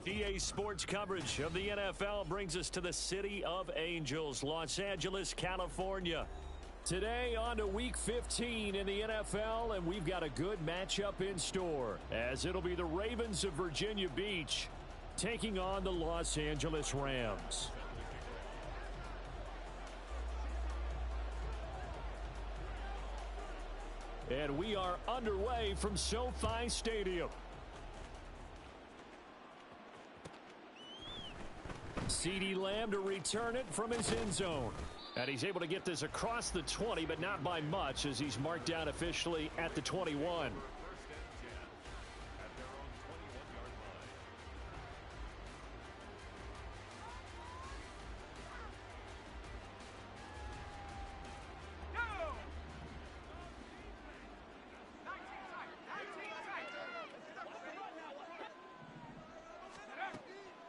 EA Sports coverage of the NFL brings us to the City of Angels, Los Angeles, California. Today on to Week 15 in the NFL, and we've got a good matchup in store, as it'll be the Ravens of Virginia Beach taking on the Los Angeles Rams. And we are underway from SoFi Stadium. CeeDee Lamb to return it from his end zone. And he's able to get this across the 20, but not by much, as he's marked down officially at the 21.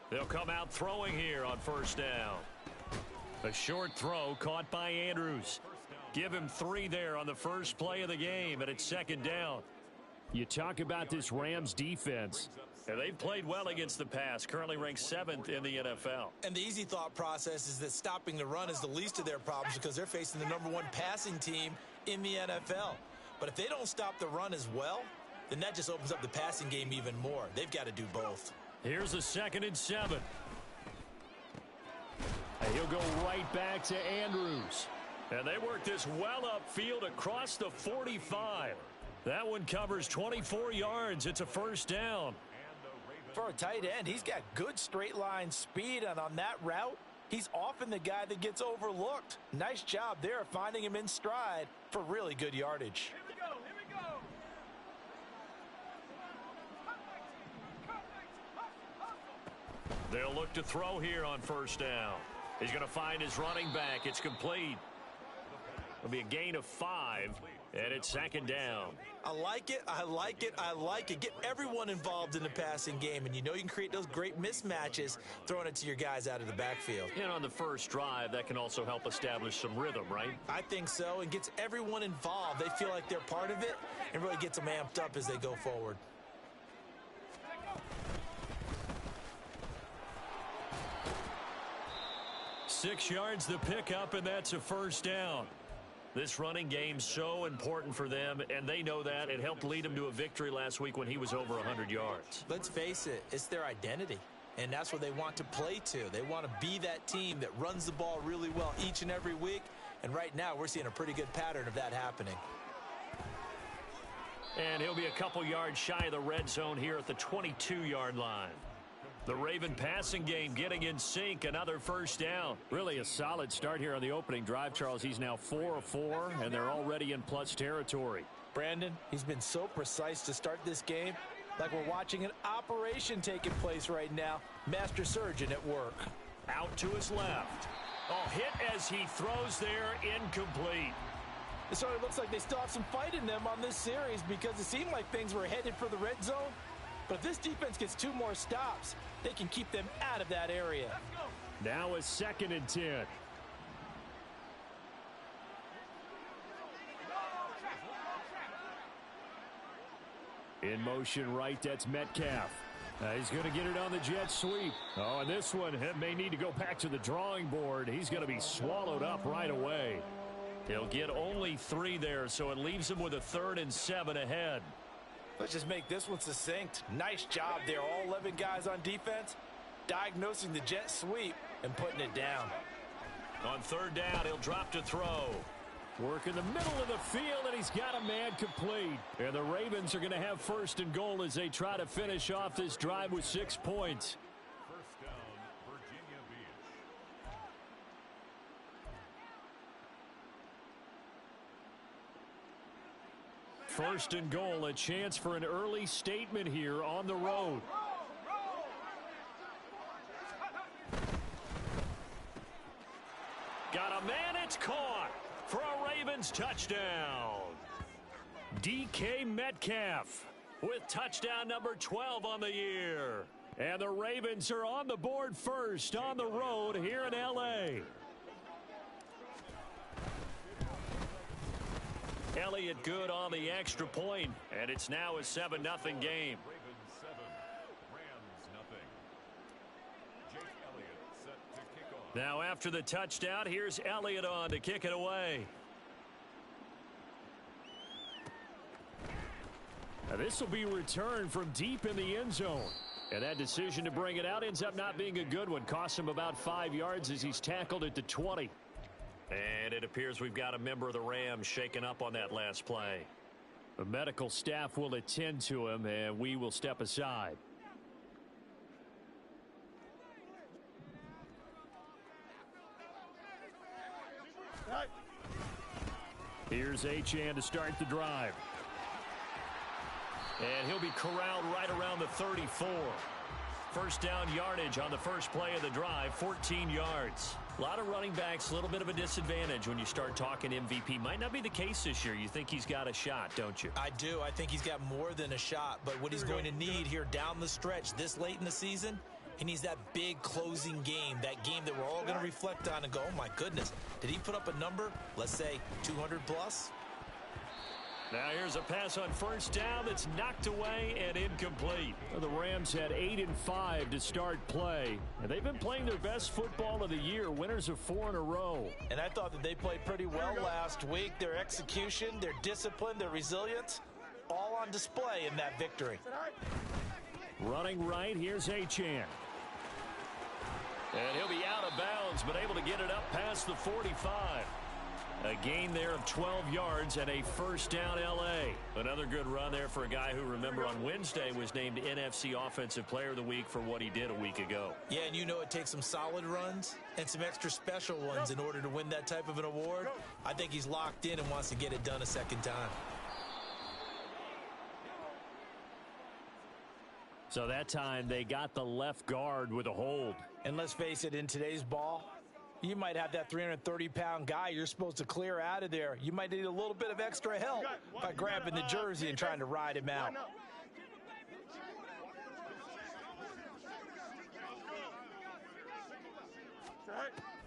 They'll come out throwing here on first down. A short throw caught by Andrews. Give him 3 there on the first play of the game, and it's second down. You talk about this Rams defense. And they've played well against the pass, currently ranked 7th in the NFL. And the easy thought process is that stopping the run is the least of their problems because they're facing the #1 passing team in the NFL. But if they don't stop the run as well, then that just opens up the passing game even more. They've got to do both. Here's a 2nd and 7. And he'll go right back to Andrews. And they work this well upfield across the 45. That one covers 24 yards. It's a first down. For a tight end, he's got good straight line speed, and on that route, he's often the guy that gets overlooked. Nice job there of finding him in stride for really good yardage. Here we go, here we go. They'll look to throw here on first down. He's going to find his running back. It's complete. It'll be a gain of 5, and it's second down. I like it, I like it, I like it. Get everyone involved in the passing game, and you know you can create those great mismatches throwing it to your guys out of the backfield. And on the first drive, that can also help establish some rhythm, right? I think so, and gets everyone involved. They feel like they're part of it, and really gets them amped up as they go forward. Six yards the pickup, and that's a first down. This running game's so important for them, and they know that. It helped lead them to a victory last week when he was over 100 yards. Let's face it, it's their identity, and that's what they want to play to. They want to be that team that runs the ball really well each and every week, and right now we're seeing a pretty good pattern of that happening. And he'll be a couple yards shy of the red zone here at the 22-yard line. The Raven passing game getting in sync, another first down. Really a solid start here on the opening drive, Charles. He's now 4 of 4, and they're already in plus territory. Brandon, he's been so precise to start this game, like we're watching an operation taking place right now. Master surgeon at work. Out to his left. Oh, hit as he throws there, incomplete. It sort of looks like they still have some fight in them on this series because it seemed like things were headed for the red zone. But if this defense gets 2 more stops, they can keep them out of that area. Now a 2nd and 10. In motion right, that's Metcalf. He's going to get it on the jet sweep. Oh, and this one may need to go back to the drawing board. He's going to be swallowed up right away. He'll get only 3 there, so it leaves him with a 3rd and 7 ahead. Let's just make this one succinct. Nice job there. All 11 guys on defense diagnosing the jet sweep and putting it down. On 3rd down, he'll drop to throw. Work in the middle of the field, and he's got a man complete. And the Ravens are going to have 1st and goal as they try to finish off this drive with 6 points. First down, Virginia Beach. 1st and goal, a chance for an early statement here on the road. Got a man, it's caught for a Ravens touchdown. DK Metcalf with touchdown number 12 on the year. And the Ravens are on the board first on the road here in L.A. Elliott good on the extra point, and it's now a 7-0 game. Ravens 7, Rams nothing. Now after the touchdown, here's Elliott on to kick it away. Now this will be returned from deep in the end zone. And that decision to bring it out ends up not being a good one. Costs him about 5 yards as he's tackled at the 20. And it appears we've got a member of the Rams shaken up on that last play. The medical staff will attend to him, and we will step aside. Here's Achane to start the drive. And he'll be corralled right around the 34. First down yardage on the first play of the drive, 14 yards. A lot of running backs, a little bit of a disadvantage when you start talking MVP. Might not be the case this year. You think he's got a shot, don't you? I do. I think he's got more than a shot. But what he's going to need here down the stretch this late in the season, he needs that big closing game, that game that we're all going to reflect on and go, oh, my goodness, did he put up a number, let's say 200 plus? Now here's a pass on first down that's knocked away and incomplete. The Rams had 8-5 to start play, and they've been playing their best football of the year, winners of 4 in a row. And I thought that they played pretty well last week. Their execution, their discipline, their resilience, all on display in that victory. Running right, here's Achane. And he'll be out of bounds, but able to get it up past the 45. A gain there of 12 yards and a first down L.A. Another good run there for a guy who, remember, on Wednesday was named NFC Offensive Player of the Week for what he did a week ago. Yeah, and you know it takes some solid runs and some extra special ones in order to win that type of an award. I think he's locked in and wants to get it done a second time. So that time they got the left guard with a hold. And let's face it, in today's ball, you might have that 330-pound guy you're supposed to clear out of there. You might need a little bit of extra help by grabbing the jersey and trying to ride him out.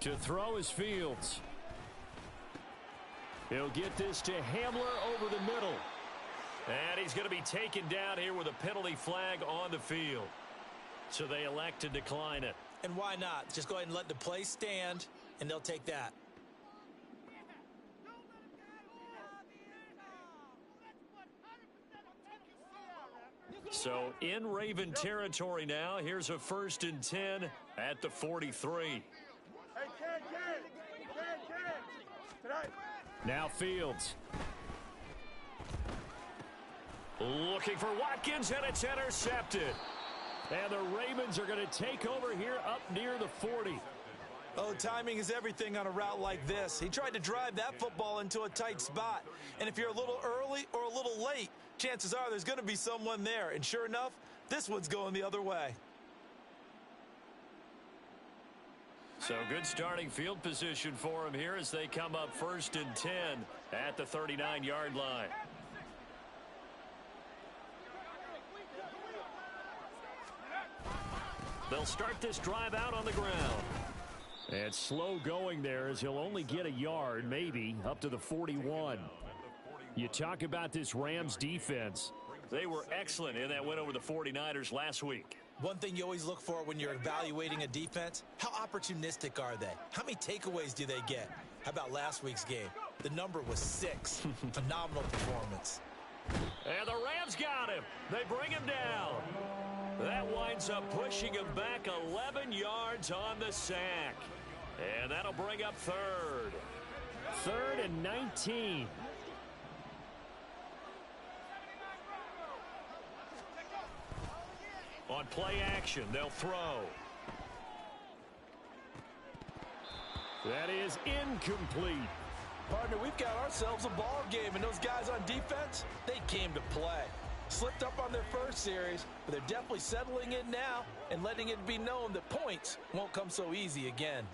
To throw is Fields. He'll get this to Hamler over the middle. And he's going to be taken down here with a penalty flag on the field. So they elect to decline it. And why not? Just go ahead and let the play stand, and they'll take that. So in Raven territory now. Here's a 1st and 10 at the 43. Now Fields. Looking for Watkins, and it's intercepted. And the Ravens are going to take over here up near the 40. Oh, timing is everything on a route like this. He tried to drive that football into a tight spot. And if you're a little early or a little late, chances are there's going to be someone there. And sure enough, this one's going the other way. So good starting field position for him here as they come up 1st and 10 at the 39-yard line. They'll start this drive out on the ground. And slow going there as he'll only get a yard, maybe, up to the 41. You talk about this Rams defense. They were excellent in that win over the 49ers last week. One thing you always look for when you're evaluating a defense, how opportunistic are they? How many takeaways do they get? How about last week's game? The number was 6. Phenomenal performance. And the Rams got him. They bring him down. That winds up pushing him back 11 yards on the sack. And that'll bring up 3rd. 3rd and 19. On play action, they'll throw. That is incomplete. Partner, we've got ourselves a ball game, and those guys on defense, they came to play. Slipped up on their first series, but they're definitely settling in now and letting it be known that points won't come so easy again.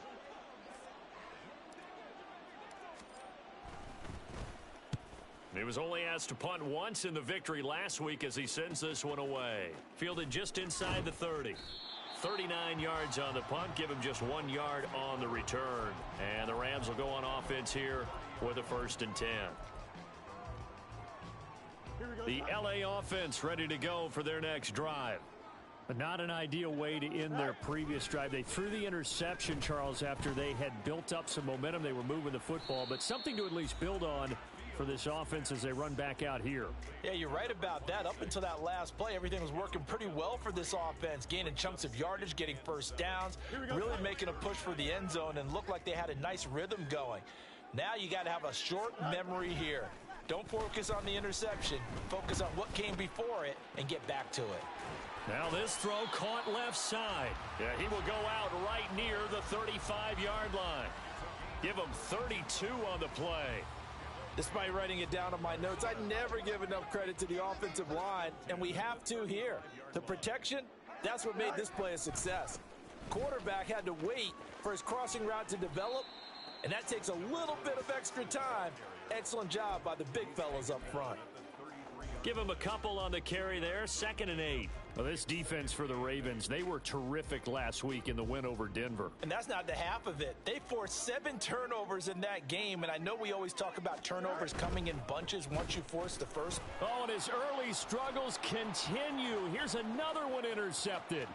He was only asked to punt once in the victory last week as he sends this one away. Fielded just inside the 30. 39 yards on the punt, give him just 1 yard on the return. And the Rams will go on offense here with a 1st and 10. The LA offense ready to go for their next drive. Not an ideal way to end their previous drive. They threw the interception, Charles, after they had built up some momentum. They were moving the football, but something to at least build on for this offense as they run back out here. Yeah, you're right about that. Up until that last play, everything was working pretty well for this offense, gaining chunks of yardage, getting first downs, really making a push for the end zone, and looked like they had a nice rhythm going. Now you got to have a short memory here. Don't focus on the interception. Focus on what came before it and get back to it. Now this throw caught left side. Yeah, he will go out right near the 35-yard line. Give him 32 on the play. Despite writing it down on my notes, I never give enough credit to the offensive line, and we have to here. The protection, that's what made this play a success. Quarterback had to wait for his crossing route to develop, and that takes a little bit of extra time. Excellent job by the big fellas up front. Give him a couple on the carry there, 2nd and 8. Well, this defense for the Ravens, they were terrific last week in the win over Denver. And that's not the half of it. They forced 7 turnovers in that game, and I know we always talk about turnovers coming in bunches once you force the first. Oh, and his early struggles continue. Here's another one intercepted.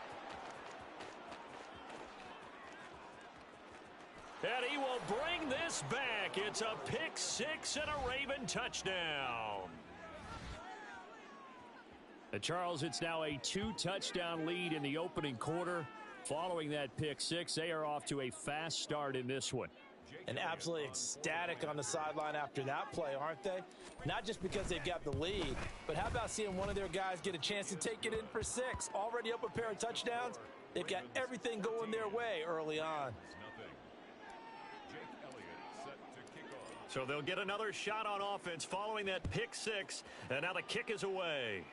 And he will bring this back. It's a pick-6 and a Raven touchdown. Charles, it's now a 2-touchdown lead in the opening quarter. Following that pick-6, they are off to a fast start in this one. And absolutely ecstatic on the sideline after that play, aren't they? Not just because they've got the lead, but how about seeing one of their guys get a chance to take it in for 6? Already up a pair of touchdowns. They've got everything going their way early on. So they'll get another shot on offense following that pick-6, and now the kick is away.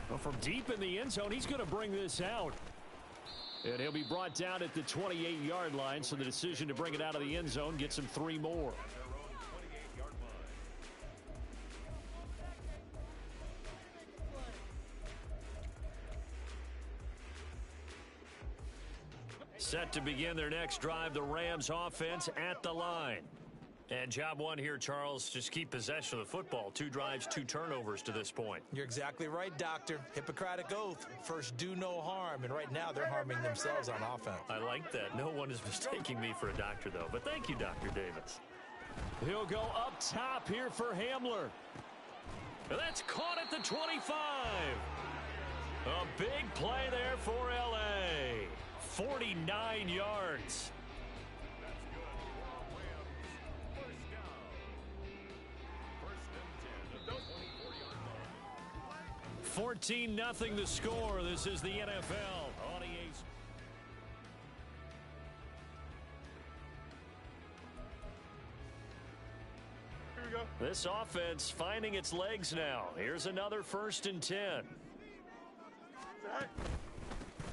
Well, from deep in the end zone, he's going to bring this out. And he'll be brought down at the 28-yard line, so the decision to bring it out of the end zone gets him 3 more. Set to begin their next drive, the Rams offense at the line. And job one here, Charles, just keep possession of the football. 2 drives, 2 turnovers to this point. You're exactly right, Doctor. Hippocratic oath. First, do no harm. And right now, they're harming themselves on offense. I like that. No one is mistaking me for a doctor, though. But thank you, Dr. Davis. He'll go up top here for Hamler. And that's caught at the 25. A big play there for L.A. 49 yards. 14-0 the score. This is the NFL on EA. Here we go. This offense finding its legs now. Here's another 1st and 10.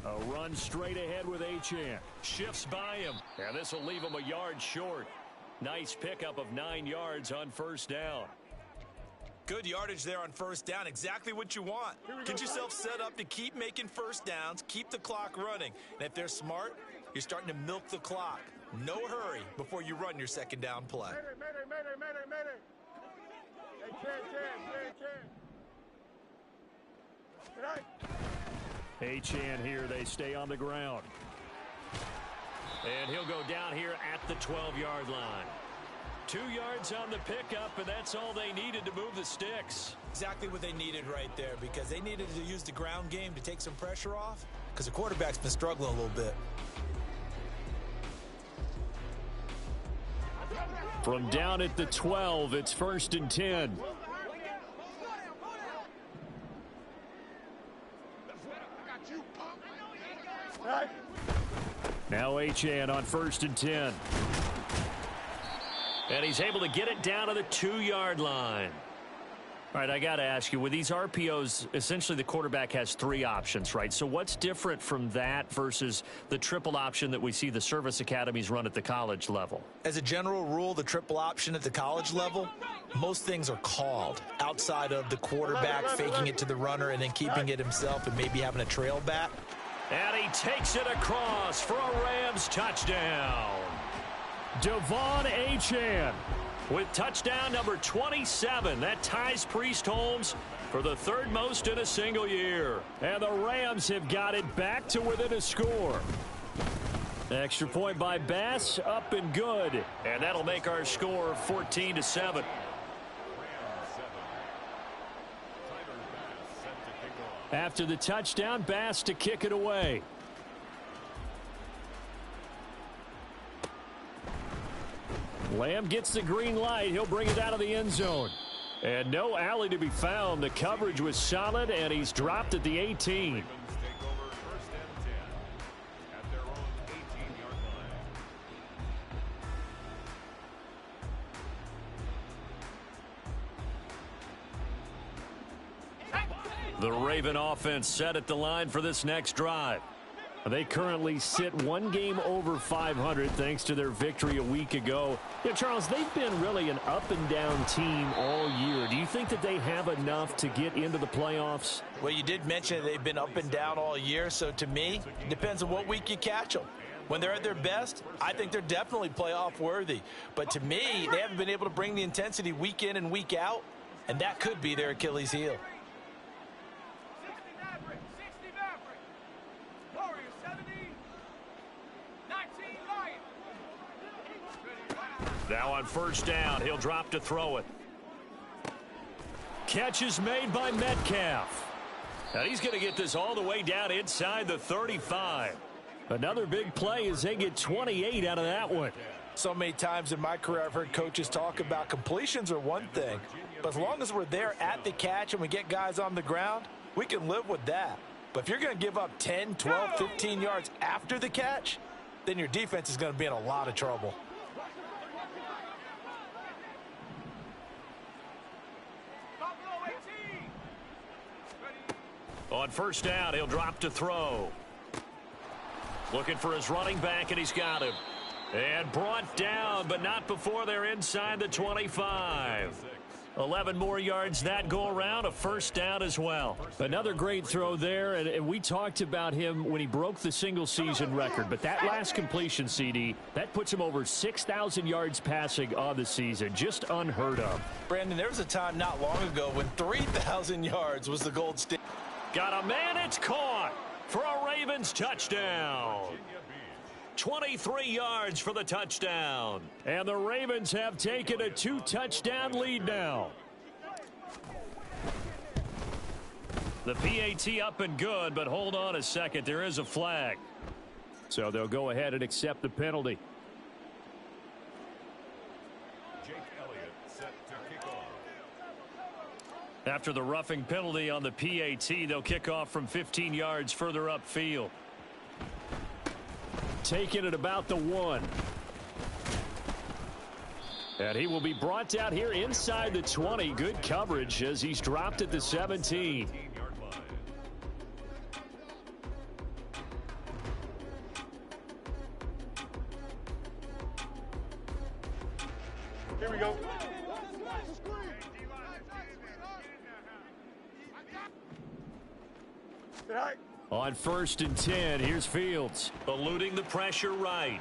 A run straight ahead with Achane. Shifts by him. And this will leave him a yard short. Nice pickup of 9 yards on 1st down. Good yardage there on 1st down. Exactly what you want. Get yourself set up to keep making 1st downs, keep the clock running. And if they're smart, you're starting to milk the clock. No hurry before you run your 2nd down play. Achane here. They stay on the ground. And he'll go down here at the 12-yard line. 2 yards on the pickup, and that's all they needed to move the sticks. Exactly what they needed right there, because they needed to use the ground game to take some pressure off, because the quarterback's been struggling a little bit. From down at the 12, it's 1st and 10. Now Achane on 1st and 10. And he's able to get it down to the 2-yard line. All right, I got to ask you, with these RPOs, essentially the quarterback has 3 options, right? So what's different from that versus the triple option that we see the service academies run at the college level? As a general rule, the triple option at the college level, most things are called outside of the quarterback faking it to the runner and then keeping it himself and maybe having a trail back. And he takes it across for a Rams touchdown. Devon Achane with touchdown number 27. That ties Priest Holmes for the third most in a single year. And the Rams have got it back to within a score. Extra point by Bass, up and good. And that'll make our score 14-7. After the touchdown, Bass to kick it away. Lamb gets the green light. He'll bring it out of the end zone. And no alley to be found. The coverage was solid, and he's dropped at the 18. The Raven offense set at the line for this next drive. They currently sit one game over 500 thanks to their victory a week ago. You know, Charles, they've been really an up-and-down team all year. Do you think that they have enough to get into the playoffs? Well, you did mention they've been up and down all year, so to me, it depends on what week you catch them. When they're at their best, I think they're definitely playoff worthy. But to me, they haven't been able to bring the intensity week in and week out, and that could be their Achilles heel. Now on first down, he'll drop to throw it. Catch is made by Metcalf. And he's going to get this all the way down inside the 35. Another big play as they get 28 out of that one. So many times in my career I've heard coaches talk about completions are one thing, but as long as we're there at the catch and we get guys on the ground, we can live with that. But if you're going to give up 10, 12, 15 yards after the catch, then your defense is going to be in a lot of trouble. On first down, he'll drop to throw. Looking for his running back, and he's got him. And brought down, but not before they're inside the 25. 11 more yards that go around, a first down as well. Another great throw there, and we talked about him when he broke the single-season record. But that last completion, CD, that puts him over 6,000 yards passing on the season. Just unheard of. Brandon, there was a time not long ago when 3,000 yards was the gold standard. Got a man, it's caught for a Ravens touchdown. 23 yards for the touchdown. And the Ravens have taken a 2-touchdown lead now. The PAT up and good, but hold on a second. There is a flag. So they'll go ahead and accept the penalty. After the roughing penalty on the PAT, they'll kick off from 15 yards further upfield. Taking it about the 1. And he will be brought down here inside the 20. Good coverage as he's dropped at the 17. Here we go. On first and 10, here's Fields. Eluding the pressure right.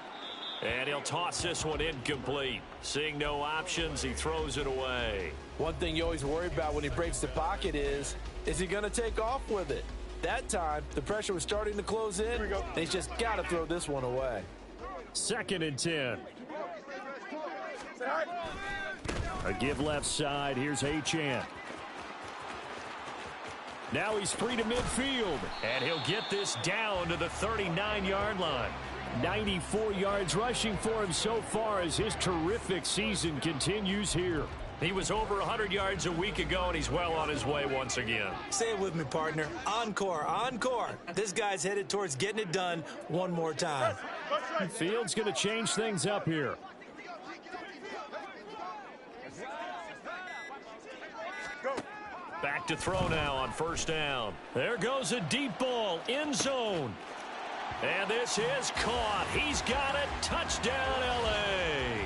And he'll toss this one incomplete. Seeing no options, he throws it away. One thing you always worry about when he breaks the pocket is he going to take off with it? That time, the pressure was starting to close in, and he's just got to throw this one away. Second and 10. A give left side. Here's Achane. Now he's free to midfield, and he'll get this down to the 39-yard line. 94 yards rushing for him so far as his terrific season continues here. He was over 100 yards a week ago, and he's well on his way once again. Say it with me, partner. Encore, encore. This guy's headed towards getting it done one more time. Fields going to change things up here. Back to throw now on first down. There goes a deep ball, end zone. And this is caught. He's got it. Touchdown, L.A.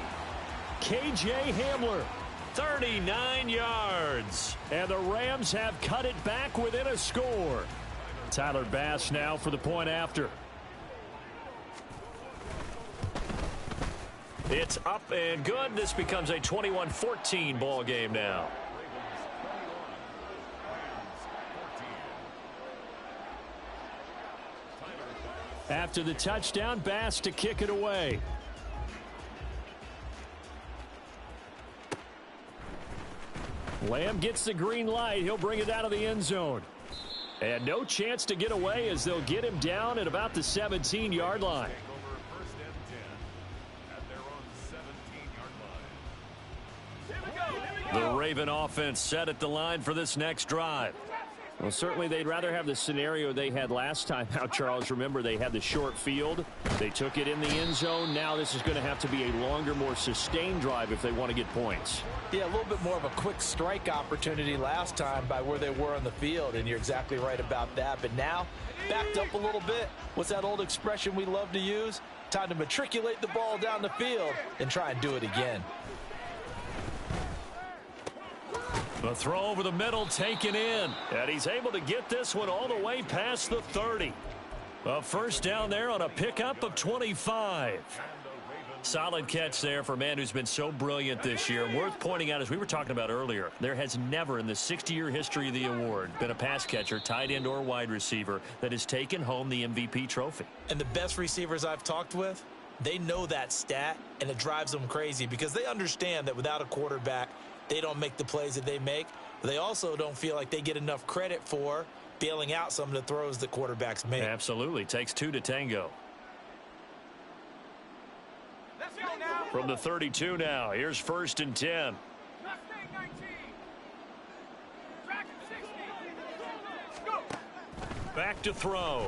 K.J. Hamler, 39 yards. And the Rams have cut it back within a score. Tyler Bass now for the point after. It's up and good. This becomes a 21-14 ball game now. After the touchdown, Bass to kick it away. Lamb gets the green light. He'll bring it out of the end zone. And no chance to get away as they'll get him down at about the 17-yard line. The Raven offense set at the line for this next drive. Well, certainly they'd rather have the scenario they had last time out, Charles. Remember, they had the short field. They took it in the end zone. Now this is going to have to be a longer, more sustained drive if they want to get points. Yeah, a little bit more of a quick strike opportunity last time by where they were on the field, and you're exactly right about that. But now, backed up a little bit. What's that old expression we love to use? Time to matriculate the ball down the field and try and do it again. The throw over the middle taken in. And he's able to get this one all the way past the 30. A first down there on a pickup of 25. Solid catch there for a man who's been so brilliant this year. Worth pointing out, as we were talking about earlier, there has never in the 60-year history of the award been a pass catcher, tight end or wide receiver that has taken home the MVP trophy. And the best receivers I've talked with, they know that stat, and it drives them crazy because they understand that without a quarterback, they don't make the plays that they make. But they also don't feel like they get enough credit for bailing out some of the throws that quarterbacks make. Absolutely. Takes two to tango. From the 32 now. Here's 1st and 10. Back to throw.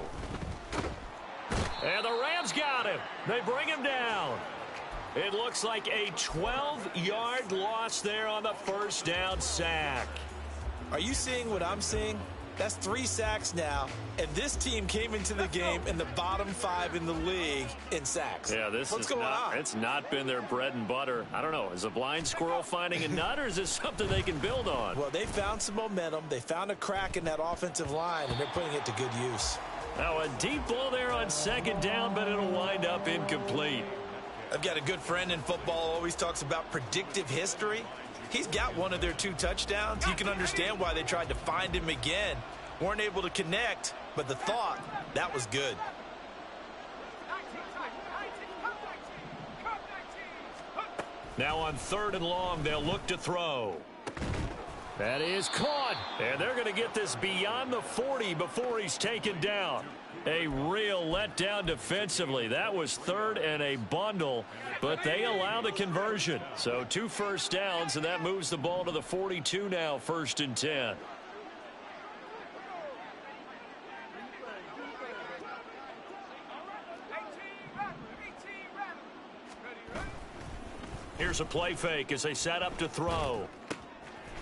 And the Rams got him. They bring him down. It looks like a 12-yard loss there on the first down sack. Are you seeing what I'm seeing? That's 3 sacks now, and this team came into the game in the bottom 5 in the league in sacks. Yeah, what's going on? It's not been their bread and butter. I don't know. Is a blind squirrel finding a nut, or is this something they can build on? Well, they found some momentum. They found a crack in that offensive line, and they're putting it to good use. Now, a deep ball there on 2nd down, but it'll wind up incomplete. I've got a good friend in football, always talks about predictive history. He's got one of their 2 touchdowns. You can understand why they tried to find him again. Weren't able to connect, but the thought, that was good. Now on 3rd and long, they'll look to throw. That is caught, and they're going to get this beyond the 40 before he's taken down. A real letdown defensively. That was 3rd and a bundle, but they allow the conversion. So 2 first downs, and that moves the ball to the 42 now, 1st and 10. Here's a play fake as they set up to throw.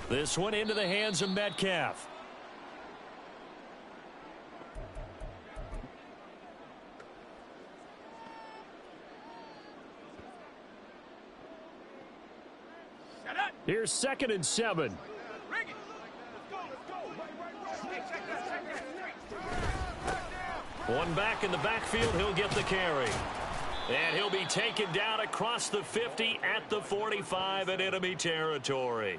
This one into the hands of Metcalf. Here's 2nd and 7. One back in the backfield. He'll get the carry. And he'll be taken down across the 50 at the 45 in enemy territory.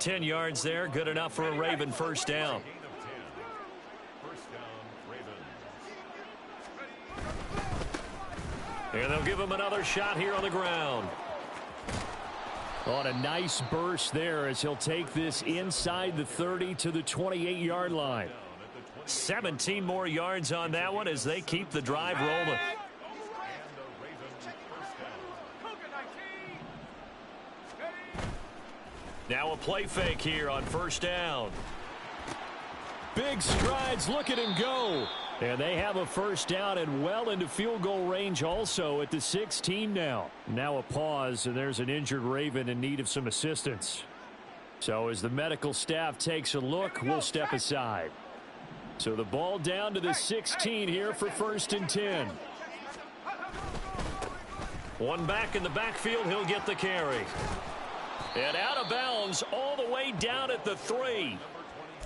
10 yards there. Good enough for a Raven first down. And they'll give him another shot here on the ground. On a nice burst there as he'll take this inside the 30 to the 28-yard line. 17 more yards on that one as they keep the drive rolling. Now a play fake here on 1st down. Big strides. Look at him go. And they have a first down and well into field goal range also at the 16 now. Now a pause, and there's an injured Raven in need of some assistance. So as the medical staff takes a look, we'll step aside. So the ball down to the 16 here for 1st and 10. One back in the backfield. He'll get the carry. And out of bounds all the way down at the 3.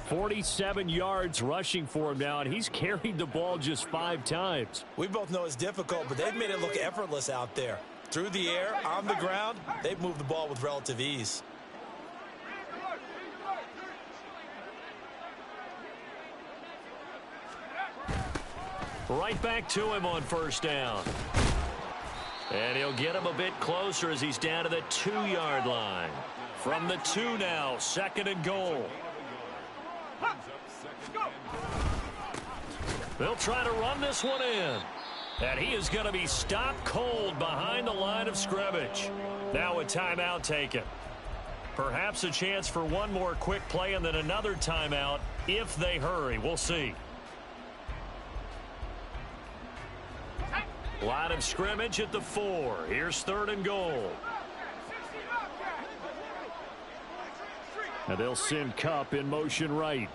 47 yards rushing for him now, and he's carried the ball just 5 times. We both know it's difficult, but they've made it look effortless out there. Through the air, on the ground, they've moved the ball with relative ease. Right back to him on first down. And he'll get him a bit closer as he's down to the 2-yard line. From the 2 now, 2nd and goal. They'll try to run this one in. And he is going to be stopped cold behind the line of scrimmage. Now a timeout taken. Perhaps a chance for one more quick play and then another timeout if they hurry. We'll see. Line of scrimmage at the 4. Here's 3rd and goal. And they'll send Kupp in motion right.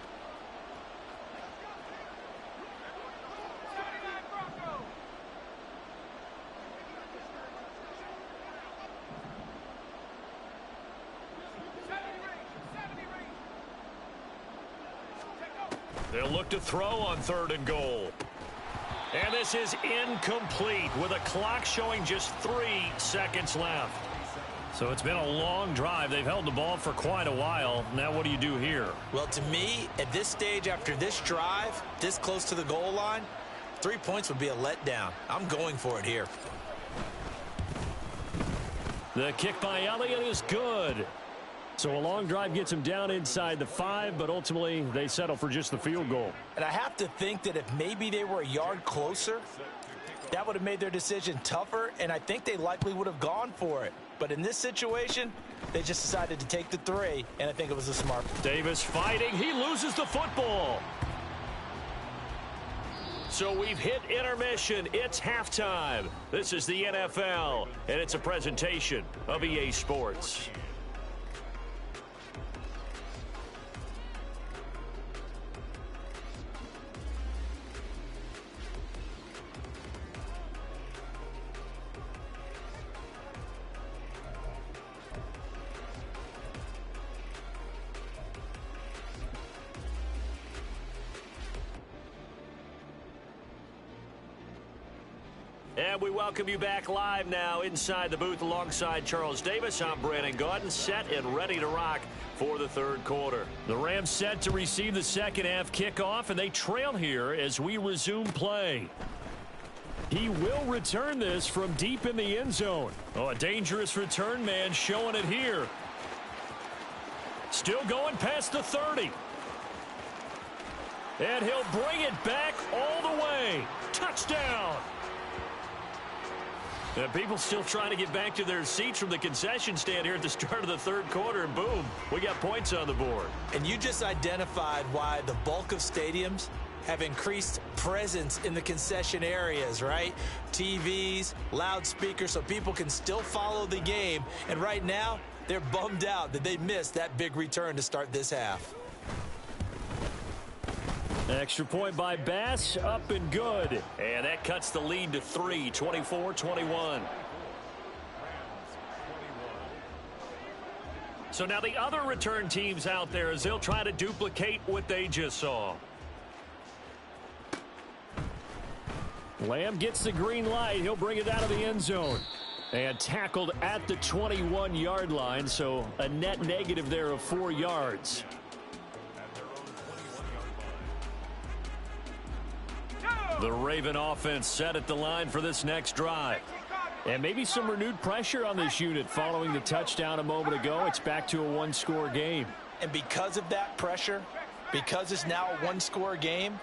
They'll look to throw on 3rd and goal. And this is incomplete with a clock showing just 3 seconds left. So it's been a long drive. They've held the ball for quite a while. Now what do you do here? Well, to me, at this stage after this drive, this close to the goal line, 3 points would be a letdown. I'm going for it here. The kick by Elliott is good. So a long drive gets him down inside the 5, but ultimately they settle for just the field goal. And I have to think that if maybe they were a yard closer, that would have made their decision tougher, and I think they likely would have gone for it. But in this situation, they just decided to take the 3, and I think it was a smart. Davis fighting. He loses the football. So we've hit intermission. It's halftime. This is the NFL, and it's a presentation of EA Sports. And we welcome you back live now inside the booth alongside Charles Davis. I'm Brandon Gaudin, set and ready to rock for the 3rd quarter. The Rams set to receive the second half kickoff, and they trail here as we resume play. He will return this from deep in the end zone. Oh, a dangerous return man showing it here. Still going past the 30. And he'll bring it back all the way. Touchdown. And people still trying to get back to their seats from the concession stand here at the start of the 3rd quarter, and boom, we got points on the board. And you just identified why the bulk of stadiums have increased presence in the concession areas, right? TVs, loudspeakers, so people can still follow the game. And right now, they're bummed out that they missed that big return to start this half. Extra point by Bass, up and good. And that cuts the lead to 3, 24-21. So now the other return teams out there as they'll try to duplicate what they just saw. Lamb gets the green light. He'll bring it out of the end zone. And tackled at the 21-yard line, so a net negative there of 4 yards. The Raven offense set at the line for this next drive. And maybe some renewed pressure on this unit following the touchdown a moment ago. It's back to a 1-score game. And because of that pressure, because it's now a 1-score game,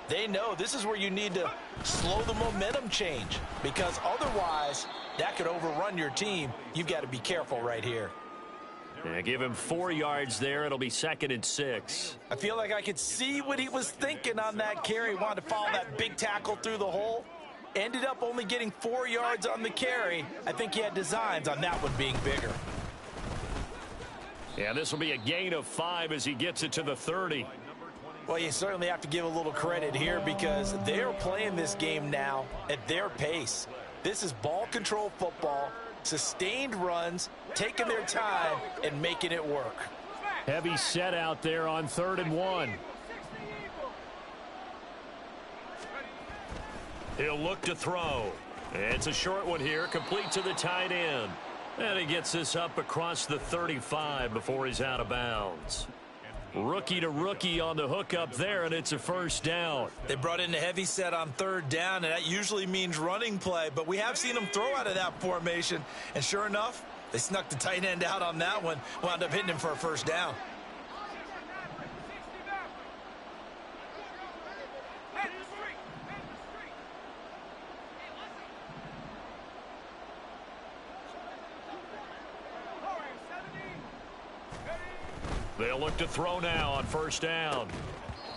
they know this is where you need to slow the momentum change, because otherwise that could overrun your team. You've got to be careful right here. Yeah, give him 4 yards there. It'll be 2nd and 6. I feel like I could see what he was thinking on that carry. Wanted to follow that big tackle through the hole. Ended up only getting 4 yards on the carry. I think he had designs on that one being bigger. Yeah, this will be a gain of 5 as he gets it to the 30. Well, you certainly have to give a little credit here because they're playing this game now at their pace. This is ball control football, sustained runs, taking their time and making it work. Heavy set out there on 3rd and 1. He'll look to throw. It's a short one here, complete to the tight end. And he gets this up across the 35 before he's out of bounds. Rookie to rookie on the hook up there, and it's a first down. They brought in a heavy set on third down, and that usually means running play, but we have seen them throw out of that formation, and sure enough, they snuck the tight end out on that one, wound up hitting him for a first down. They'll look to throw now on first down.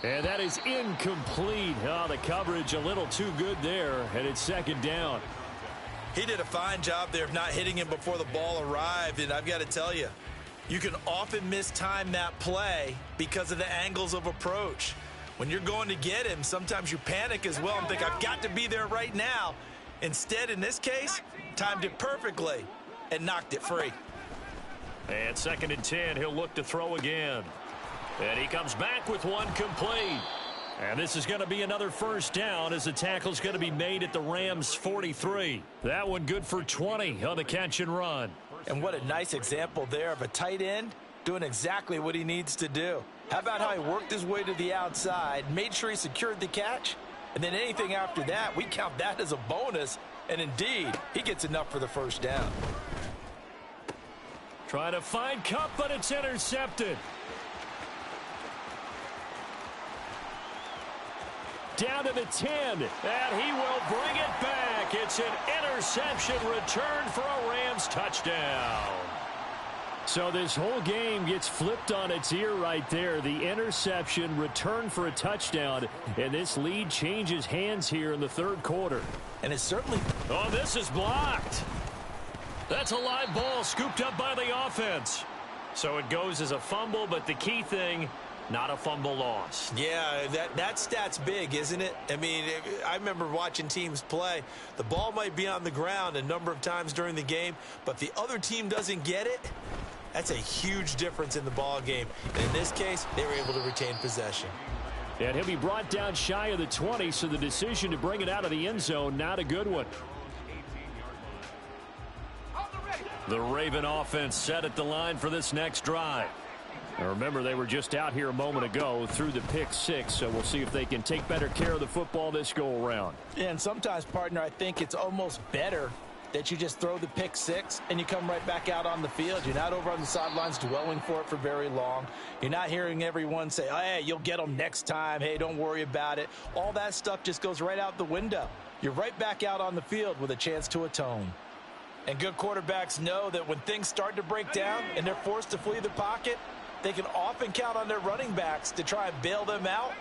And that is incomplete. Oh, the coverage a little too good there, and it's second down. He did a fine job there of not hitting him before the ball arrived, and I've got to tell you, you can often mistime that play because of the angles of approach. When you're going to get him, sometimes you panic as well and think, I've got to be there right now. Instead, in this case, timed it perfectly and knocked it free. And second and 10, he'll look to throw again. And he comes back with one complete. And this is going to be another first down as the tackle's going to be made at the Rams' 43. That one good for 20 on the catch and run. And what a nice example there of a tight end doing exactly what he needs to do. How about how he worked his way to the outside, made sure he secured the catch, and then anything after that, we count that as a bonus. And indeed, he gets enough for the first down. Trying to find Kupp, but it's intercepted. Down to the 10, and he will bring it back. It's an interception return for a Rams touchdown. So this whole game gets flipped on its ear right there. The interception return for a touchdown, and this lead changes hands here in the third quarter. And it's certainly... Oh, this is blocked. That's a live ball scooped up by the offense. So it goes as a fumble, but the key thing, not a fumble loss. Yeah, that stat's big, isn't it? I mean, I remember watching teams play. The ball might be on the ground a number of times during the game, but the other team doesn't get it. That's a huge difference in the ball game. And in this case, they were able to retain possession. And he'll be brought down shy of the 20, so the decision to bring it out of the end zone, not a good one. The Raven offense set at the line for this next drive. Now remember, they were just out here a moment ago through the pick six, so we'll see if they can take better care of the football this go around. Yeah, and sometimes, partner, I think it's almost better that you just throw the pick six and you come right back out on the field. You're not over on the sidelines dwelling for it for very long. You're not hearing everyone say, oh, hey, you'll get them next time. Hey, don't worry about it. All that stuff just goes right out the window. You're right back out on the field with a chance to atone. And good quarterbacks know that when things start to break down and they're forced to flee the pocket, they can often count on their running backs to try and bail them out.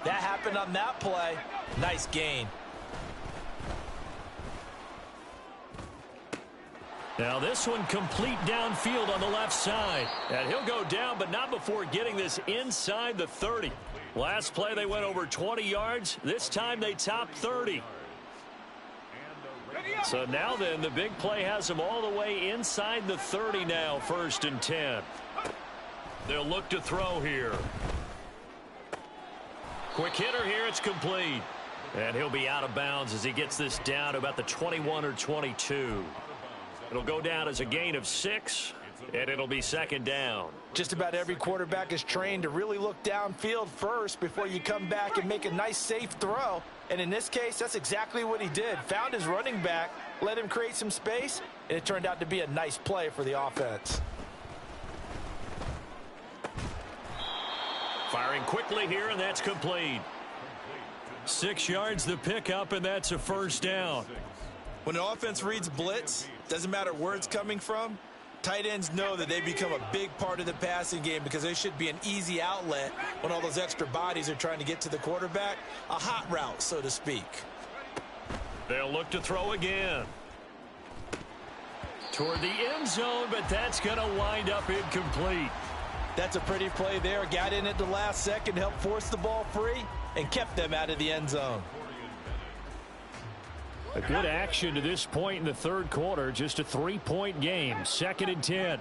That happened on that play. Nice gain. Now this one complete downfield on the left side. And he'll go down, but not before getting this inside the 30. Last play they went over 20 yards. This time they topped 30. So now then, the big play has them all the way inside the 30 now, first and 10. They'll look to throw here. Quick hitter here, it's complete. And he'll be out of bounds as he gets this down to about the 21 or 22. It'll go down as a gain of 6, and it'll be second down. Just about every quarterback is trained to really look downfield first before you come back and make a nice, safe throw. And in this case, that's exactly what he did. Found his running back, let him create some space, and it turned out to be a nice play for the offense. Firing quickly here, and that's complete. 6 yards the pickup, and that's a first down. When the offense reads blitz, doesn't matter where it's coming from, tight ends know that they become a big part of the passing game because they should be an easy outlet when all those extra bodies are trying to get to the quarterback. A hot route, so to speak. They'll look to throw again. Toward the end zone, but that's going to wind up incomplete. That's a pretty play there. Got in at the last second, helped force the ball free, and kept them out of the end zone. A good action to this point in the third quarter. Just a 3-point game. Second and 10.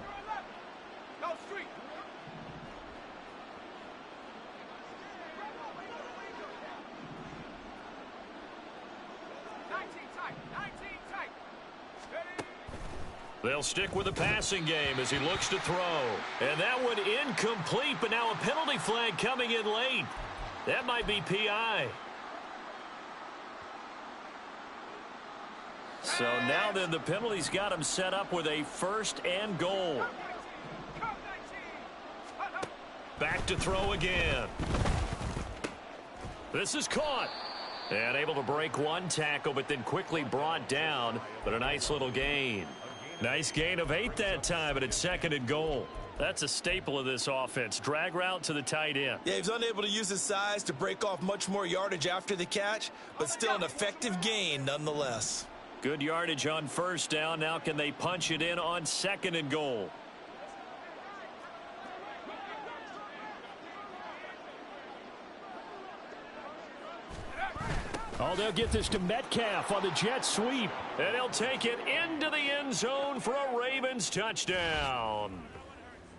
They'll stick with the passing game as he looks to throw. And that one incomplete, but now a penalty flag coming in late. That might be PI. So now then the penalty's got him set up with a 1st and goal. Back to throw again. This is caught. And able to break one tackle, but then quickly brought down. But a nice little gain. Nice gain of 8 that time, but it's 2nd and goal. That's a staple of this offense. Drag route to the tight end. Yeah, he was unable to use his size to break off much more yardage after the catch, but still an effective gain nonetheless. Good yardage on 1st down. Now can they punch it in on 2nd and goal? Oh, they'll get this to Metcalf on the jet sweep. And he'll take it into the end zone for a Ravens touchdown.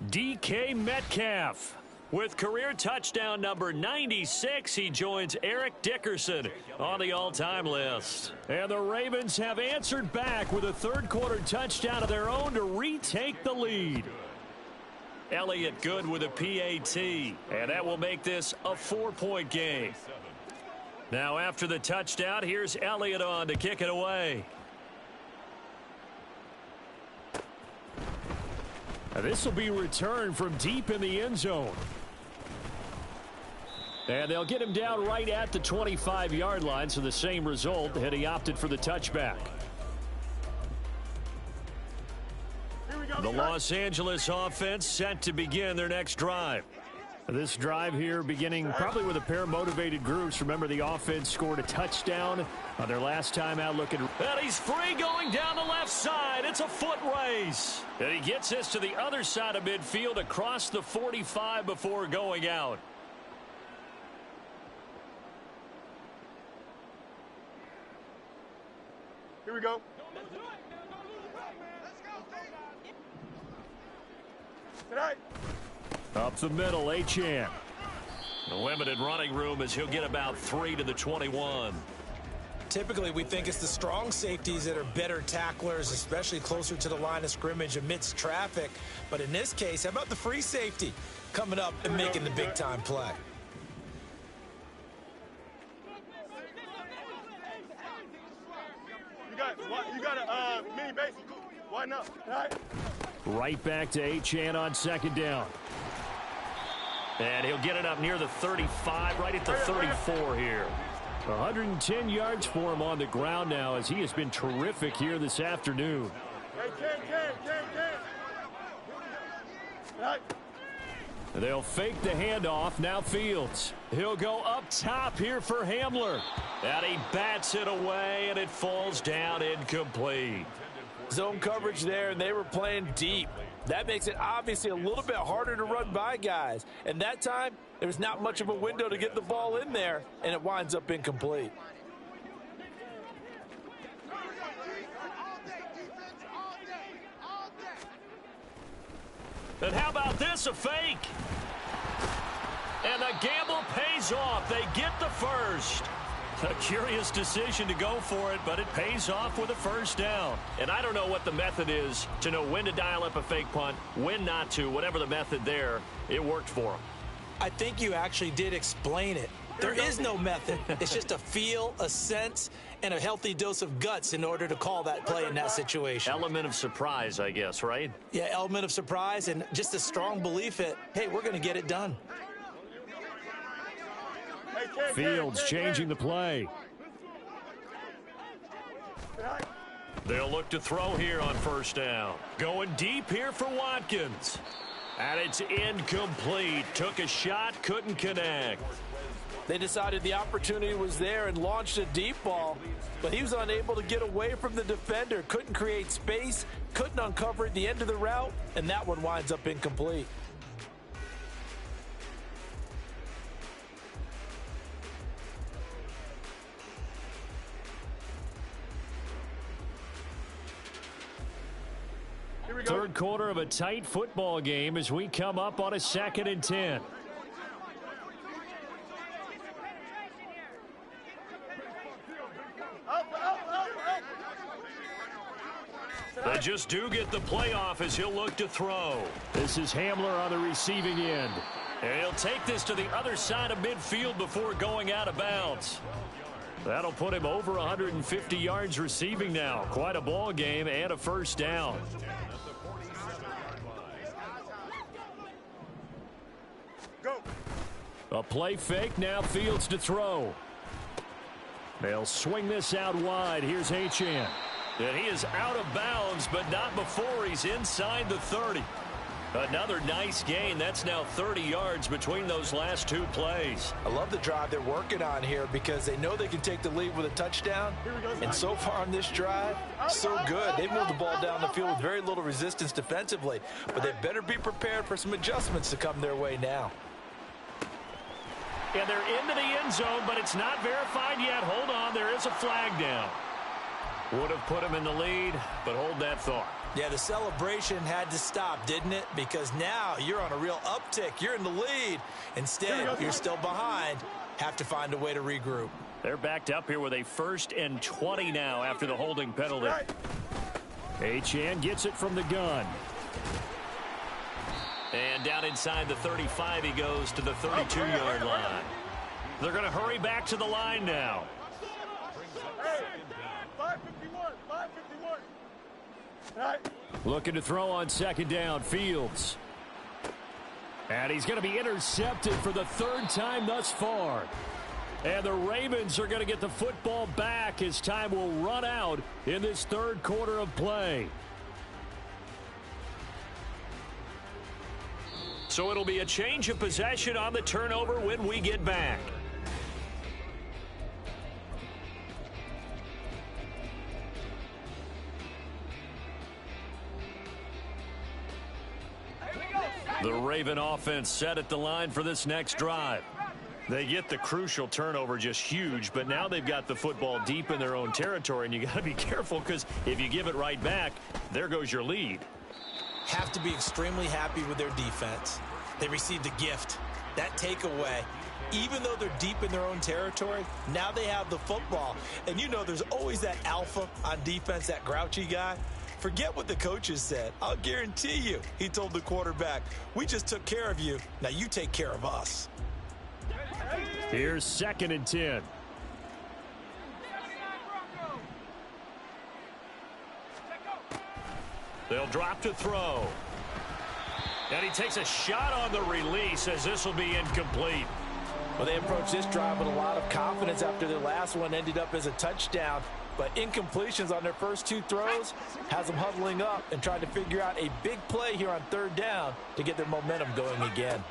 DK Metcalf with career touchdown number 96. He joins Eric Dickerson on the all-time list. And the Ravens have answered back with a 3rd quarter touchdown of their own to retake the lead. Elliott Good with a PAT. And that will make this a 4-point game. Now after the touchdown, here's Elliott on to kick it away. This will be returned from deep in the end zone. And they'll get him down right at the 25-yard line, so the same result, and he opted for the touchback. The Los Angeles offense set to begin their next drive. This drive here beginning probably with a pair of motivated groups. Remember, the offense scored a touchdown on their last time out looking. And he's free going down the left side. It's a foot race. And he gets this to the other side of midfield across the 45 before going out. Here we go. Tonight. Up the middle, Achane. The limited running room as he'll get about 3 to the 21. Typically, we think it's the strong safeties that are better tacklers, especially closer to the line of scrimmage amidst traffic. But in this case, how about the free safety coming up and making the big-time play? You got a mini base. Why not? Right back to Achane on 2nd down. And he'll get it up near the 35, right at the 34 here. 110 yards for him on the ground now as he has been terrific here this afternoon. They'll fake the handoff. Now Fields. He'll go up top here for Hamler. And he bats it away, and it falls down incomplete. Zone coverage there, and they were playing deep. That makes it obviously a little bit harder to run by guys. And that time, there's not much of a window to get the ball in there, and it winds up incomplete. And how about this, a fake? And the gamble pays off. They get the first. A curious decision to go for it, but it pays off with a 1st down. And I don't know what the method is to know when to dial up a fake punt, when not to. Whatever the method there, it worked for him. I think you actually did explain it. There is no method. It's just a feel, a sense, and a healthy dose of guts in order to call that play in that situation. Element of surprise, I guess, right? Yeah, element of surprise and just a strong belief that, hey, we're going to get it done. Fields changing the play. They'll look to throw here on 1st down. Going deep here for Watkins. And it's incomplete. Took a shot, couldn't connect. They decided the opportunity was there and launched a deep ball, but he was unable to get away from the defender. Couldn't create space, couldn't uncover at the end of the route, and that one winds up incomplete. Third quarter of a tight football game as we come up on a 2nd and 10. They just do get the playoff as he'll look to throw. This is Hamler on the receiving end. And he'll take this to the other side of midfield before going out of bounds. That'll put him over 150 yards receiving now. Quite a ball game and a first down. Go. A play fake, now Fields to throw. They'll swing this out wide. Here's Achane. And he is out of bounds, but not before he's inside the 30. Another nice gain. That's now 30 yards between those last two plays. I love the drive they're working on here because they know they can take the lead with a touchdown. And so far on this drive, so good. They've moved the ball down the field with very little resistance defensively. But they better be prepared for some adjustments to come their way now. And they're into the end zone, but it's not verified yet. Hold on, there is a flag down. Would have put him in the lead, but hold that thought. Yeah, the celebration had to stop, didn't it? Because now you're on a real uptick. You're in the lead. Instead, you're still behind. Have to find a way to regroup. They're backed up here with a 1st and 20 now after the holding penalty. Achane gets it from the gun. And down inside the 35, he goes to the 32-yard line. They're going to hurry back to the line now. Hey, 551, 551. Looking to throw on 2nd down, Fields. And he's going to be intercepted for the 3rd time thus far. And the Ravens are going to get the football back as time will run out in this 3rd quarter of play. So it'll be a change of possession on the turnover when we get back. The Raven offense set at the line for this next drive. They get the crucial turnover, just huge, but now they've got the football deep in their own territory, and you got to be careful because if you give it right back, there goes your lead. Have to be extremely happy with their defense. They received a gift. That takeaway, even though they're deep in their own territory, now they have the football. And you know there's always that alpha on defense, that grouchy guy. Forget what the coaches said. I'll guarantee you, he told the quarterback, we just took care of you. Now you take care of us. Here's 2nd and 10. They'll drop to throw. And he takes a shot on the release as this will be incomplete. Well, they approached this drive with a lot of confidence after their last one ended up as a touchdown. But incompletions on their first 2 throws has them huddling up and trying to figure out a big play here on 3rd down to get their momentum going again.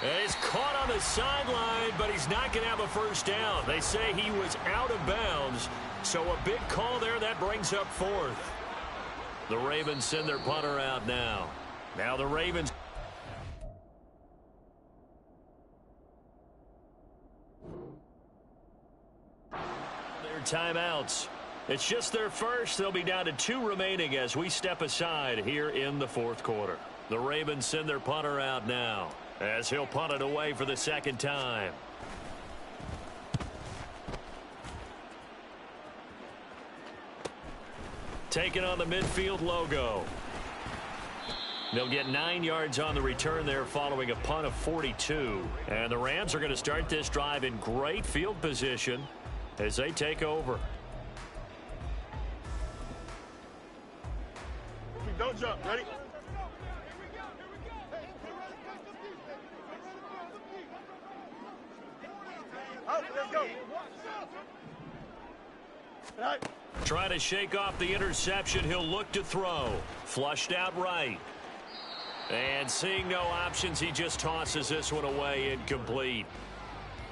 And he's caught on the sideline, but he's not going to have a first down. They say he was out of bounds, so a big call there that brings up 4th. The Ravens send their punter out now. Now the Ravens. Their timeouts. It's just their first. They'll be down to 2 remaining as we step aside here in the 4th quarter. The Ravens send their punter out now as he'll punt it away for the 2nd time. Taking on the midfield logo. They'll get 9 yards on the return there following a punt of 42. And the Rams are going to start this drive in great field position as they take over. Don't jump. Ready? Out. Let's go. Right. Trying to shake off the interception. He'll look to throw. Flushed out right. And seeing no options, he just tosses this one away, incomplete.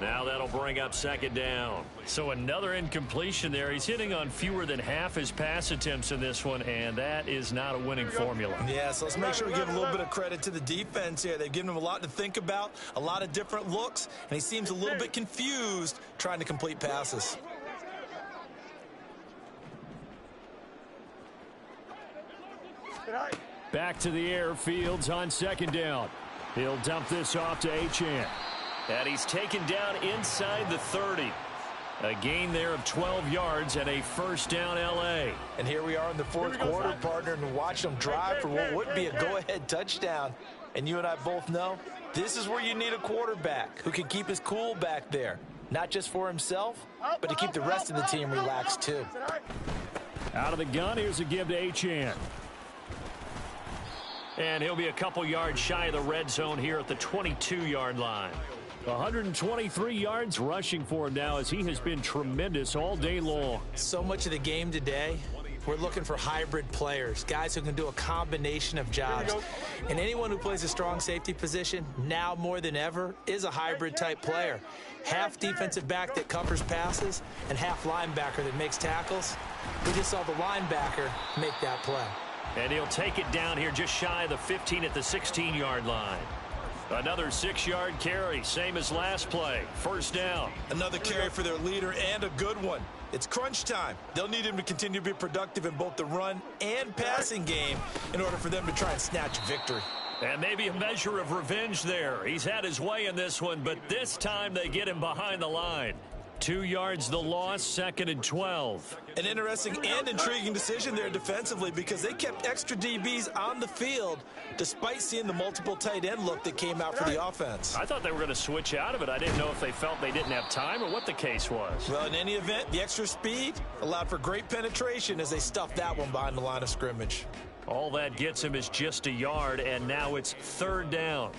Now that'll bring up 2nd down. So another incompletion there. He's hitting on fewer than half his pass attempts in this one, and that is not a winning formula. Yeah, so let's make sure we give a little bit of credit to the defense here. They've given him a lot to think about, a lot of different looks, and he seems a little bit confused trying to complete passes. Back to the air, Fields on 2nd down. He'll dump this off to Achane. And he's taken down inside the 30. A gain there of 12 yards and a first down L.A. And here we are in the fourth quarter, partner, and watch them drive for what would be a go-ahead touchdown. And you and I both know this is where you need a quarterback who can keep his cool back there. Not just for himself, but to keep the rest of the team relaxed too. Out of the gun, here's a give to Achane. And he'll be a couple yards shy of the red zone here at the 22-yard line. 123 yards rushing for him now as he has been tremendous all day long. So much of the game today, we're looking for hybrid players, guys who can do a combination of jobs. And anyone who plays a strong safety position, now more than ever, is a hybrid type player. Half defensive back that covers passes and half linebacker that makes tackles. We just saw the linebacker make that play. And he'll take it down here just shy of the 15 at the 16-yard line. Another 6-yard carry, same as last play. First down. Another carry for their leader and a good one. It's crunch time. They'll need him to continue to be productive in both the run and passing game in order for them to try and snatch victory. And maybe a measure of revenge there. He's had his way in this one, but this time they get him behind the line. 2 yards the loss, 2nd and 12. An interesting and intriguing decision there defensively because they kept extra DBs on the field despite seeing the multiple tight end look that came out for the offense. I thought they were going to switch out of it. I didn't know if they felt they didn't have time or what the case was. Well, in any event, the extra speed allowed for great penetration as they stuffed that one behind the line of scrimmage. All that gets him is just a yard, and now it's 3rd down.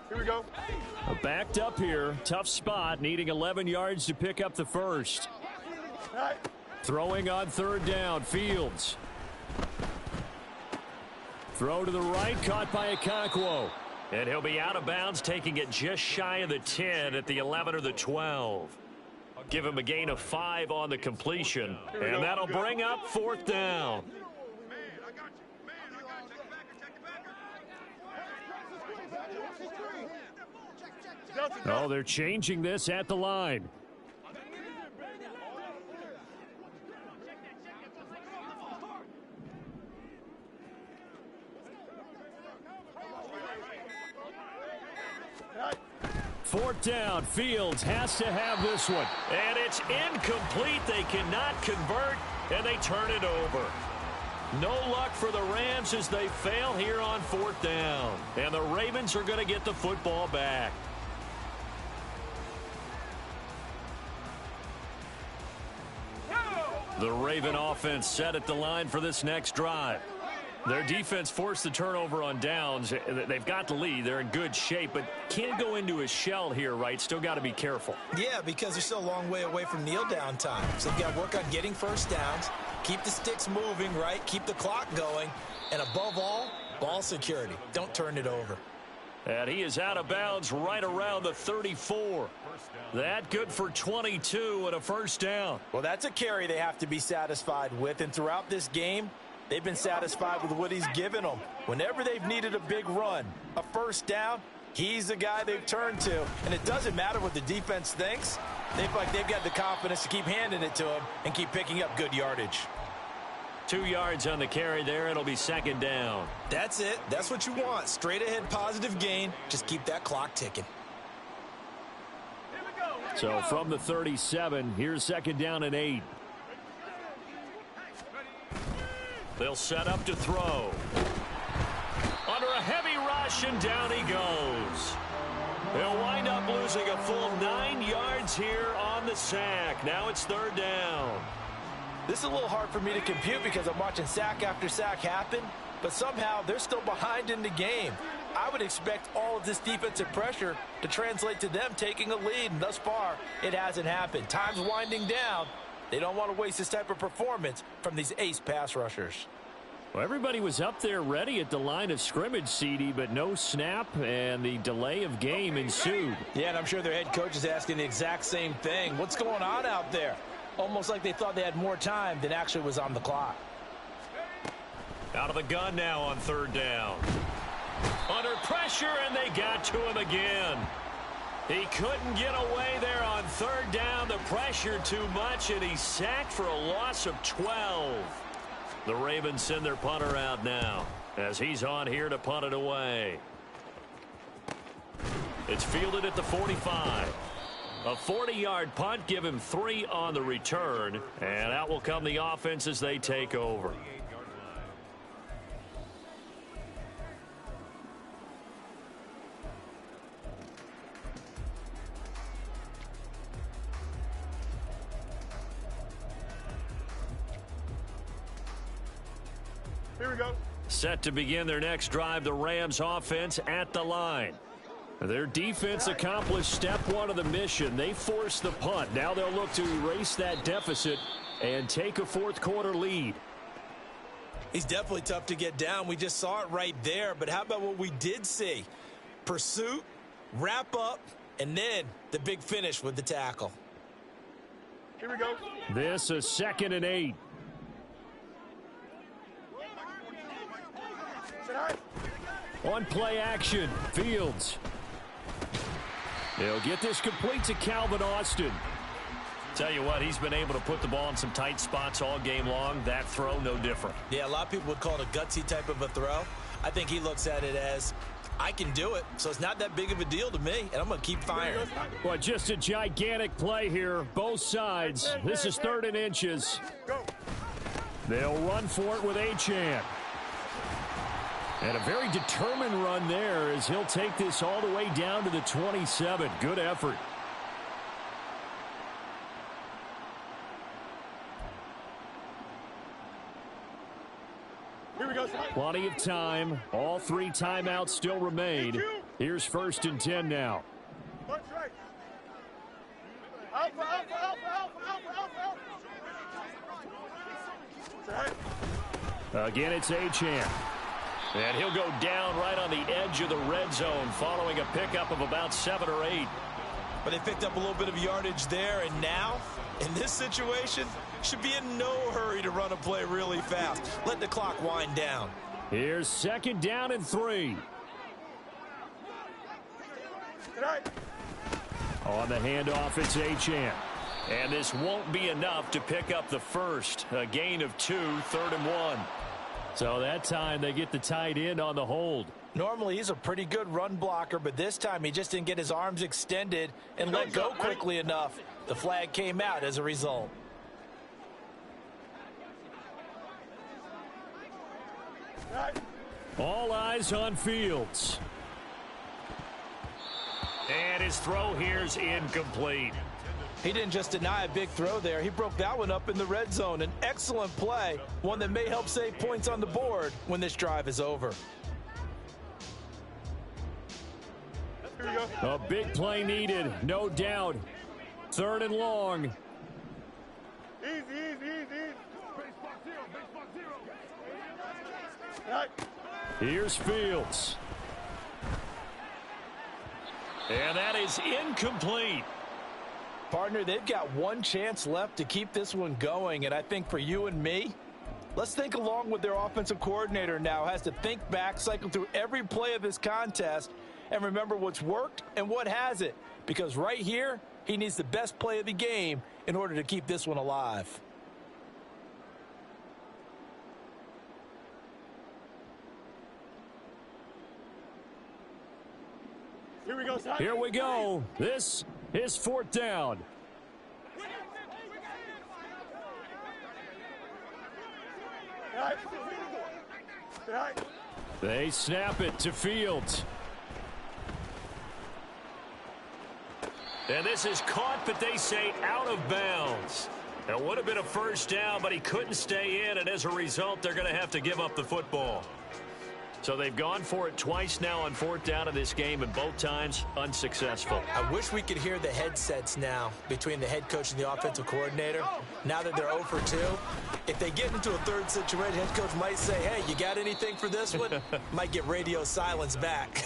Here we go. Backed up here. Tough spot. Needing 11 yards to pick up the first. Throwing on 3rd down. Fields. Throw to the right. Caught by Okonkwo. And he'll be out of bounds, taking it just shy of the 10 at the 11 or the 12. Give him a gain of 5 on the completion. And that'll bring up 4th down. Oh, they're changing this at the line. Fourth down. Fields has to have this one. And it's incomplete. They cannot convert, and they turn it over. No luck for the Rams as they fail here on 4th down. And the Ravens are going to get the football back. The Raven offense set at the line for this next drive. Their defense forced the turnover on downs. They've got the lead. They're in good shape, but can't go into a shell here, right? Still got to be careful. Yeah, because they're still a long way away from kneel down time. So they've got to work on getting first downs, keep the sticks moving, right? Keep the clock going, and above all, ball security. Don't turn it over. And he is out of bounds right around the 34. That good for 22 and a first down. Well, that's a carry they have to be satisfied with, and throughout this game, they've been satisfied with what he's given them. Whenever they've needed a big run, a first down, he's the guy they've turned to. And it doesn't matter what the defense thinks. They feel like they've got the confidence to keep handing it to him and keep picking up good yardage. 2 yards on the carry there. It'll be 2nd down. That's it. That's what you want. Straight ahead positive gain. Just keep that clock ticking. So from the 37, here's 2nd down and 8. They'll set up to throw. Under a heavy rush, and down he goes. They'll wind up losing a full 9 yards here on the sack. Now it's 3rd down. This is a little hard for me to compute because I'm watching sack after sack happen, but somehow they're still behind in the game. I would expect all of this defensive pressure to translate to them taking a lead, and thus far, it hasn't happened. Time's winding down. They don't want to waste this type of performance from these ace pass rushers. Well, everybody was up there ready at the line of scrimmage, CD, but no snap, and the delay of game ensued. Yeah, and I'm sure their head coach is asking the exact same thing. What's going on out there? Almost like they thought they had more time than actually was on the clock. Out of the gun now on 3rd down. Under pressure, and they got to him again. He couldn't get away there on 3rd down. The pressure too much, and he's sacked for a loss of 12. The Ravens send their punter out now as he's on here to punt it away. It's fielded at the 45. A 40-yard punt, give him 3 on the return, and out will come the offense as they take over. Here we go. Set to begin their next drive, the Rams offense at the line. Their defense accomplished step 1 of the mission. They forced the punt. Now they'll look to erase that deficit and take a fourth-quarter lead. He's definitely tough to get down. We just saw it right there. But how about what we did see? Pursuit, wrap up, and then the big finish with the tackle. Here we go. This is 2nd and 8. On play action, Fields. They'll get this complete to Calvin Austin. Tell you what, he's been able to put the ball in some tight spots all game long. That throw, no different. Yeah, a lot of people would call it a gutsy type of a throw. I think he looks at it as, I can do it, so it's not that big of a deal to me, and I'm going to keep firing. Well, just a gigantic play here, both sides. This is 3rd and inches. They'll run for it with Achane. And a very determined run there as he'll take this all the way down to the 27. Good effort. Here we go, son. Plenty of time. All 3 timeouts still remain. Here's 1st and 10 now. Punch right. Alpha, alpha, alpha, alpha, alpha, alpha, alpha. Again, it's Achane. And he'll go down right on the edge of the red zone following a pickup of about 7 or 8. But they picked up a little bit of yardage there, and now, in this situation, should be in no hurry to run a play really fast. Let the clock wind down. Here's 2nd down and 3. On the handoff, it's Achane. And this won't be enough to pick up the first. A gain of 2, 3rd and 1. So that time they get the tight end on the hold. Normally he's a pretty good run blocker, but this time he just didn't get his arms extended and let go quickly enough. The flag came out as a result. All eyes on Fields. And his throw here's incomplete. He didn't just deny a big throw there. He broke that one up in the red zone. An excellent play, one that may help save points on the board when this drive is over. A big play needed, no doubt. 3rd and long. Easy, easy, easy. Here's Fields. And that is incomplete. Partner, they've got one chance left to keep this one going, and I think for you and me, let's think along with their offensive coordinator now. Has to think back, cycle through every play of this contest, and remember what's worked and what hasn't. Because right here, he needs the best play of the game in order to keep this one alive. Here we go, son. Here we go. This is 4th down. They snap it to Fields. And this is caught, but they say out of bounds. It would have been a 1st down, but he couldn't stay in, and as a result, they're going to have to give up the football. So they've gone for it twice now on 4th down in this game, and both times unsuccessful. I wish we could hear the headsets now between the head coach and the offensive coordinator. Now that they're 0 for 2, if they get into a 3rd situation, head coach might say, hey, you got anything for this one? Might get radio silence back.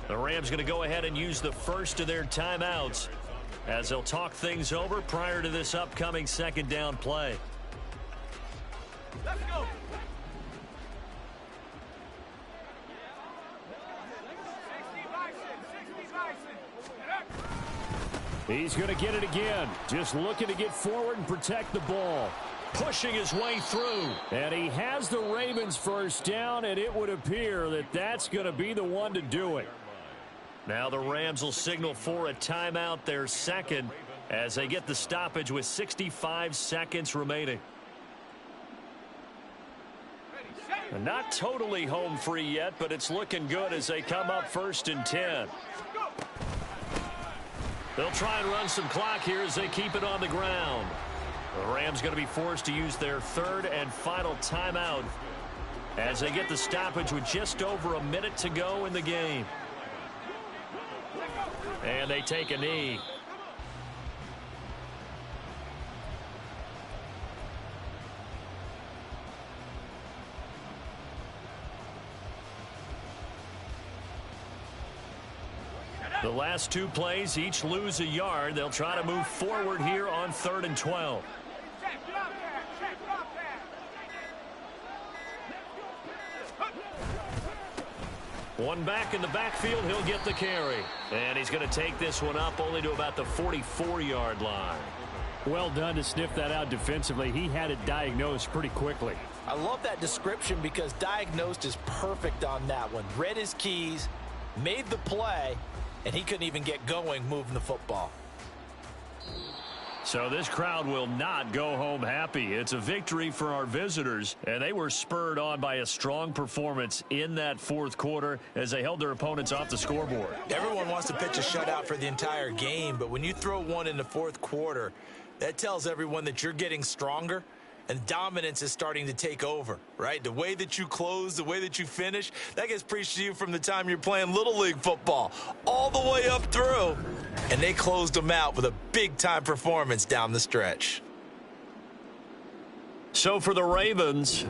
The Rams going to go ahead and use the first of their timeouts as they'll talk things over prior to this upcoming 2nd down play. Let's go. He's going to get it again. Just looking to get forward and protect the ball. Pushing his way through. And he has the Ravens 1st down, and it would appear that that's going to be the one to do it. Now the Rams will signal for a timeout, their second, as they get the stoppage with 65 seconds remaining. Not totally home free yet, but it's looking good as they come up 1st and 10. They'll try and run some clock here as they keep it on the ground. The Rams going to be forced to use their 3rd and final timeout as they get the stoppage with just over a minute to go in the game. And they take a knee. The last 2 plays, each lose a yard. They'll try to move forward here on 3rd and 12. One back in the backfield, he'll get the carry. And he's going to take this one up only to about the 44-yard line. Well done to sniff that out defensively. He had it diagnosed pretty quickly. I love that description because diagnosed is perfect on that one. Read his keys, made the play, and he couldn't even get going moving the football. So this crowd will not go home happy. It's a victory for our visitors, and they were spurred on by a strong performance in that 4th quarter as they held their opponents off the scoreboard. Everyone wants to pitch a shutout for the entire game, but when you throw one in the 4th quarter, that tells everyone that you're getting stronger and dominance is starting to take over, right? The way that you close, the way that you finish, that gets preached to you from the time you're playing Little League football all the way up through. And they closed them out with a big-time performance down the stretch. So for the Ravens,